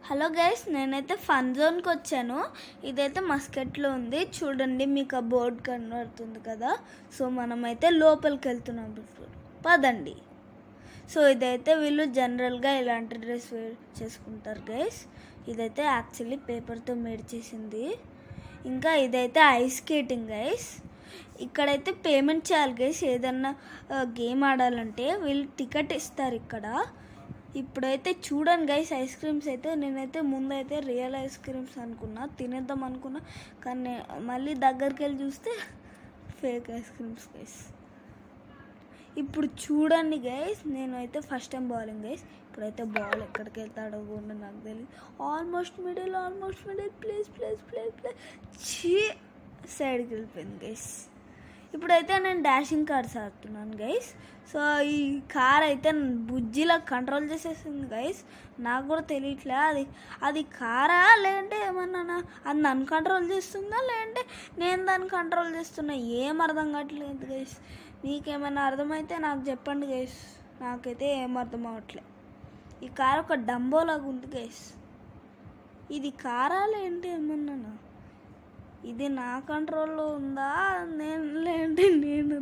Hello guys, నేనైతే fun జోన్కి వచ్చాను. ఇదైతే మస్కెట్లో ఉంది చూడండి, మీకు ఆ బోర్డు కనబడుతుంది కదా. సో మనమైతే లోపలికి వెళ్తున్నాం. పదండి. సో ఇదైతే వీళ్ళు జనరల్గా ఇలాంటి డ్రెస్ వేర్ చేసుకుంటారు గైస్. ఇదైతే యాక్చువల్లీ పేపర్తో మేడ్ చేసింది. ఇంకా ఇదైతే ఐస్ స్కేటింగ్ గైస్. ఇక్కడైతే పేమెంట్ చేయాలి గైస్. ఏదన్నా గేమ్ ఆడాలంటే వీళ్ళు టికెట్ ఇస్తారు ఇక్కడ. ఇప్పుడైతే చూడండి గైస్, ఐస్ క్రీమ్స్ అయితే నేనైతే ముందైతే రియల్ ఐస్ క్రీమ్స్ అనుకున్నా, తినేద్దాం అనుకున్నా. కానీ మళ్ళీ దగ్గరికి వెళ్ళి చూస్తే ఫేక్ ఐస్ క్రీమ్స్ గైస్. ఇప్పుడు చూడండి గైస్, నేనైతే ఫస్ట్ టైం బౌలింగ్ గైస్. ఇప్పుడైతే బాల్ ఎక్కడికి వెళ్తాడో కూడా నాకు తెలియదు. ఆల్మోస్ట్ మిడిల్ ప్లీజ్ సైడ్కి వెళ్ళిపోయింది గైస్. ఇప్పుడైతే నేను డాషింగ్ కార్స్ ఆడుతున్నాను గైస్. సో ఈ కార్ అయితే బుజ్జిలా కంట్రోల్ చేసేసింది గైస్. నాకు కూడా తెలియట్లే అది కారా లేదంటే ఏమన్నా అది నన్ను కంట్రోల్ చేస్తుందా లేదంటే నేను దాన్ని కంట్రోల్ చేస్తున్నా, ఏం అర్థం కావట్లేదు గైస్. మీకేమైనా అర్థమైతే నాకు చెప్పండి గైస్. నాకైతే ఏం అర్థం అవ్వట్లే. ఈ కార్ ఒక డంబో లాగా ఉంది గైస్. ఇది కారా లేదంటే ఏమన్నా ఇది నా కంట్రోల్లో ఉందా లేదంటే నేను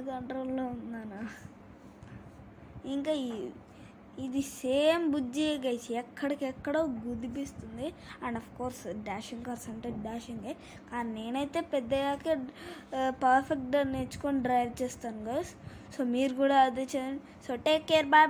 కంట్రోల్లో ఉన్నానా? ఇంకా ఇది సేమ్ బుజ్జి గైస్, ఎక్కడికెక్కడో గుదిపిస్తుంది. And of course dashing cars అంటే డాషింగే, కానీ నేనైతే పెద్దగాకే పర్ఫెక్ట్గా నేర్చుకొని డ్రైవ్ చేస్తాను గైస్. సో మీరు కూడా అదే చేయండి. So take care, bye.